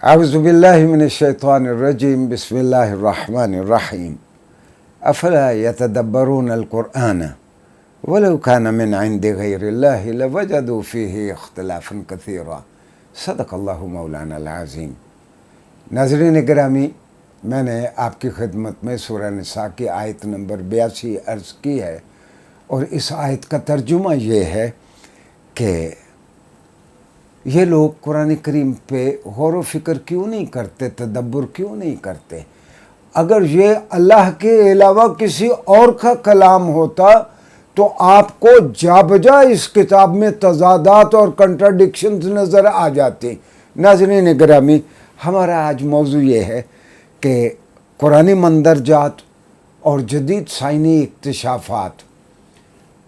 اعوذ باللہ من الشیطان الرجیم بسم اللہ الرحمن الرحیم افلا یتدبرون القرآن ولو کان من عند غیر اللہ لوجدوا فیہ اختلافا کثیرا صدق اللہ مولانا العظیم۔ ناظرین گرامی، میں نے آپ کی خدمت میں سورہ نساء کی آیت نمبر 82 عرض کی ہے، اور اس آیت کا ترجمہ یہ ہے کہ یہ لوگ قرآن کریم پہ غور و فکر کیوں نہیں کرتے، تدبر کیوں نہیں کرتے۔ اگر یہ اللہ کے علاوہ کسی اور کا کلام ہوتا تو آپ کو جا بجا اس کتاب میں تضادات اور کنٹراڈکشنز نظر آ جاتی۔ ناظرین گرامی، ہمارا آج موضوع یہ ہے کہ قرآن مندرجات اور جدید سائنسی اکتشافات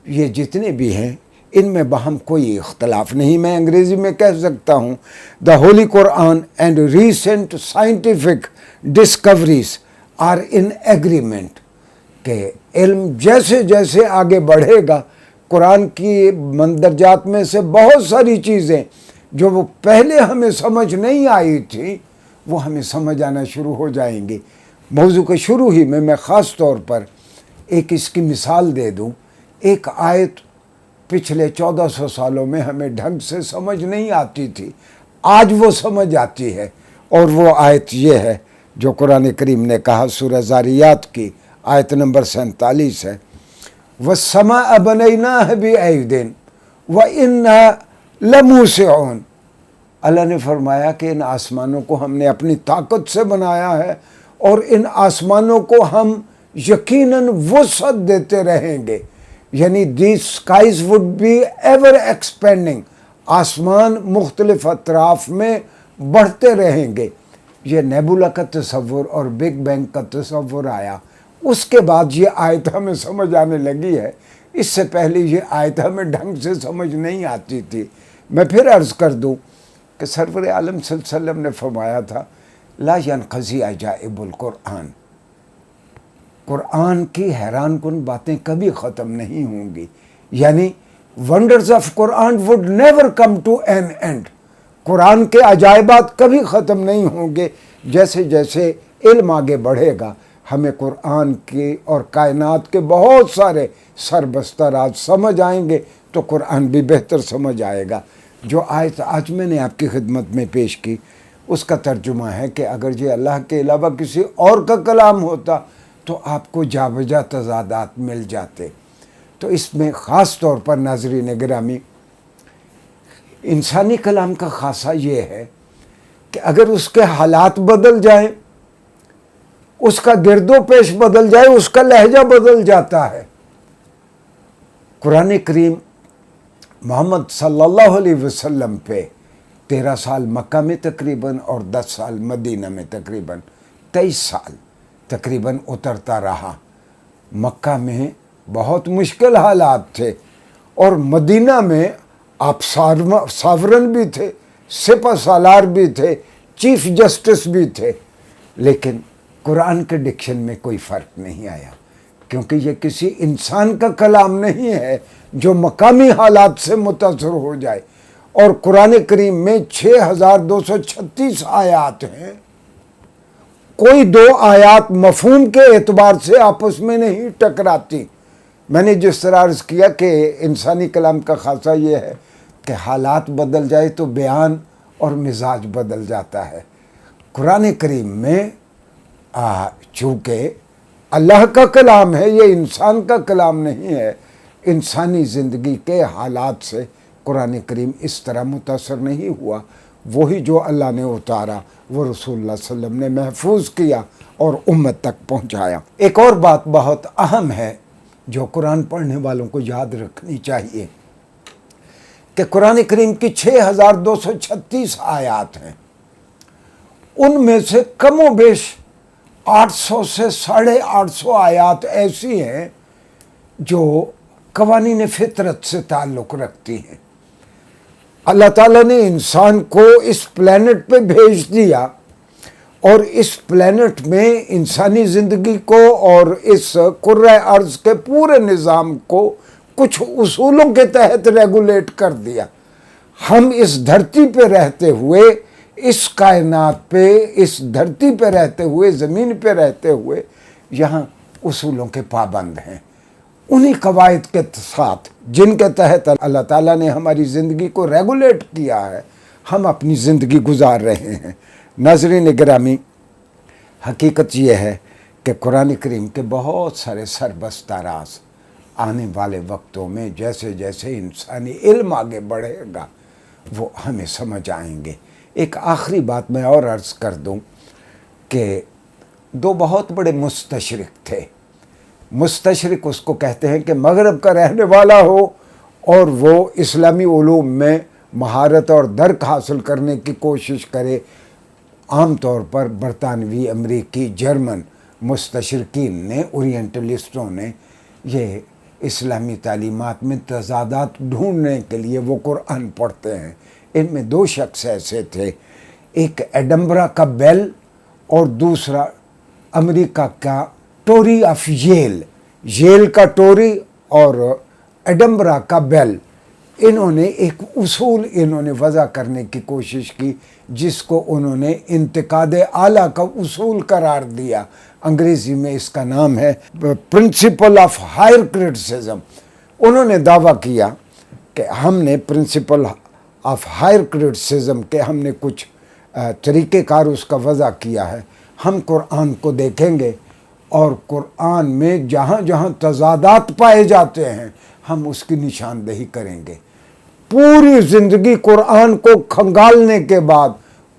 یہ جتنے بھی ہیں ان میں باہم کوئی اختلاف نہیں۔ میں انگریزی میں کہہ سکتا ہوں the Holy Quran and recent scientific discoveries are in agreement کہ علم جیسے جیسے آگے بڑھے گا، قرآن کی مندرجات میں سے بہت ساری چیزیں جو وہ پہلے ہمیں سمجھ نہیں آئی تھی وہ ہمیں سمجھ آنا شروع ہو جائیں گی۔ موضوع کے شروع ہی میں خاص طور پر ایک اس کی مثال دے دوں۔ ایک آیت پچھلے 1400 سالوں میں ہمیں ڈھنگ سے سمجھ نہیں آتی تھی، آج وہ سمجھ آتی ہے، اور وہ آیت یہ ہے جو قرآن کریم نے کہا، سورہ ذاریات کی آیت نمبر 47 ہے، وَالسَّمَاءَ بَنَيْنَاهَا بِأَيْدٍ وَإِنَّا لَمُوسِعُونَ۔ اللہ نے فرمایا کہ ان آسمانوں کو ہم نے اپنی طاقت سے بنایا ہے، اور ان آسمانوں کو ہم یقیناً وسعت دیتے رہیں گے، یعنی the skies would be ever expanding, آسمان مختلف اطراف میں بڑھتے رہیں گے۔ یہ نیبولا کا تصور اور بگ بینگ کا تصور آیا، اس کے بعد یہ آیت ہمیں سمجھ آنے لگی ہے۔ اس سے پہلے یہ آیت ہمیں ڈھنگ سے سمجھ نہیں آتی تھی۔ میں پھر عرض کر دوں کہ سرور عالم صلی اللہ علیہ وسلم نے فرمایا تھا لا ینقضی عجائب القرآن، قرآن کی حیران کن باتیں کبھی ختم نہیں ہوں گی، یعنی wonders of Quran would never come to an end, قرآن کے عجائبات کبھی ختم نہیں ہوں گے۔ جیسے جیسے علم آگے بڑھے گا ہمیں قرآن کی اور کائنات کے بہت سارے سربستہ راز سمجھ آئیں گے تو قرآن بھی بہتر سمجھ آئے گا۔ جو آیت آج میں نے آپ کی خدمت میں پیش کی اس کا ترجمہ ہے کہ اگر یہ اللہ کے علاوہ کسی اور کا کلام ہوتا تو آپ کو جا بجا تضادات مل جاتے۔ تو اس میں خاص طور پر ناظرین گرامی، انسانی کلام کا خاصہ یہ ہے کہ اگر اس کے حالات بدل جائیں، اس کا گرد و پیش بدل جائے، اس کا لہجہ بدل جاتا ہے۔ قرآن کریم محمد صلی اللہ علیہ وسلم پہ 13 سال مکہ میں تقریباً اور 10 سال مدینہ میں تقریباً 23 سال تقریباً اترتا رہا۔ مکہ میں بہت مشکل حالات تھے، اور مدینہ میں آپ ساورن بھی تھے، سپہ سالار بھی تھے، چیف جسٹس بھی تھے، لیکن قرآن کے ڈکشن میں کوئی فرق نہیں آیا، کیونکہ یہ کسی انسان کا کلام نہیں ہے جو مقامی حالات سے متاثر ہو جائے۔ اور قرآن کریم میں 6236 آیات ہیں، کوئی دو آیات مفہوم کے اعتبار سے آپس میں نہیں ٹکراتی۔ میں نے جس طرح عرض کیا کہ انسانی کلام کا خاصہ یہ ہے کہ حالات بدل جائے تو بیان اور مزاج بدل جاتا ہے۔ قرآن کریم میں چونکہ اللہ کا کلام ہے، یہ انسان کا کلام نہیں ہے، انسانی زندگی کے حالات سے قرآن کریم اس طرح متاثر نہیں ہوا۔ وہی جو اللہ نے اتارا وہ رسول اللہ صلی اللہ علیہ وسلم نے محفوظ کیا اور امت تک پہنچایا۔ ایک اور بات بہت اہم ہے جو قرآن پڑھنے والوں کو یاد رکھنی چاہیے کہ قرآن کریم کی 6236 آیات ہیں، ان میں سے کم و بیش 800 سے 850 آیات ایسی ہیں جو قوانین فطرت سے تعلق رکھتی ہیں۔ اللہ تعالیٰ نے انسان کو اس پلینٹ پہ بھیج دیا، اور اس پلینٹ میں انسانی زندگی کو اور اس کرۂ ارض کے پورے نظام کو کچھ اصولوں کے تحت ریگولیٹ کر دیا۔ ہم اس دھرتی پہ رہتے ہوئے اس کائنات پہ، اس دھرتی پہ رہتے ہوئے، زمین پہ رہتے ہوئے یہاں اصولوں کے پابند ہیں، انہی قواعد کے ساتھ جن کے تحت اللہ تعالیٰ نے ہماری زندگی کو ریگولیٹ کیا ہے، ہم اپنی زندگی گزار رہے ہیں۔ ناظرین گرامی، حقیقت یہ ہے کہ قرآن کریم کے بہت سارے سربستہ راز آنے والے وقتوں میں جیسے جیسے انسانی علم آگے بڑھے گا وہ ہمیں سمجھ آئیں گے۔ ایک آخری بات میں اور عرض کر دوں کہ دو بہت بڑے مستشرق تھے۔ مستشرق اس کو کہتے ہیں کہ مغرب کا رہنے والا ہو اور وہ اسلامی علوم میں مہارت اور درک حاصل کرنے کی کوشش کرے۔ عام طور پر برطانوی، امریکی، جرمن مستشرقین نے، اورینٹلسٹوں نے، یہ اسلامی تعلیمات میں تضادات ڈھونڈنے کے لیے وہ قرآن پڑھتے ہیں۔ ان میں دو شخص ایسے تھے، ایک ایڈنبرا کا بیل اور دوسرا امریکہ کا ٹوری آف ییل، ییل کا ٹوری اور ایڈنبرا کا بیل۔ انہوں نے ایک اصول وضع کرنے کی کوشش کی جس کو انہوں نے انتقاد اعلیٰ کا اصول قرار دیا۔ انگریزی میں اس کا نام ہے پرنسپل آف ہائر کرٹیسزم۔ انہوں نے دعویٰ کیا کہ ہم نے پرنسپل آف ہائر کرٹیسزم کے ہم نے کچھ طریقہ کار اس کا وضع کیا ہے۔ ہم قرآن کو دیکھیں گے اور قرآن میں جہاں جہاں تضادات پائے جاتے ہیں ہم اس کی نشاندہی کریں گے۔ پوری زندگی قرآن کو کھنگالنے کے بعد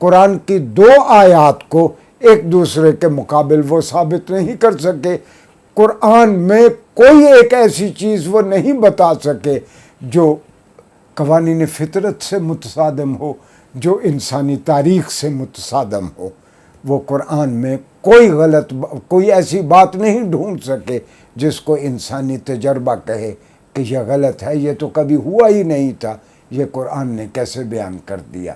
قرآن کی دو آیات کو ایک دوسرے کے مقابل وہ ثابت نہیں کر سکے۔ قرآن میں کوئی ایک ایسی چیز وہ نہیں بتا سکے جو قوانین فطرت سے متصادم ہو، جو انسانی تاریخ سے متصادم ہو۔ وہ قرآن میں کوئی ایسی بات نہیں ڈھونڈ سکے جس کو انسانی تجربہ کہے کہ یہ غلط ہے، یہ تو کبھی ہوا ہی نہیں تھا، یہ قرآن نے کیسے بیان کر دیا۔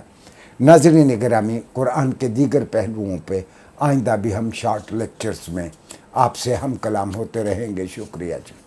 ناظرین گرامی، قرآن کے دیگر پہلوؤں پہ آئندہ بھی ہم شارٹ لیکچرز میں آپ سے ہم کلام ہوتے رہیں گے۔ شکریہ جی۔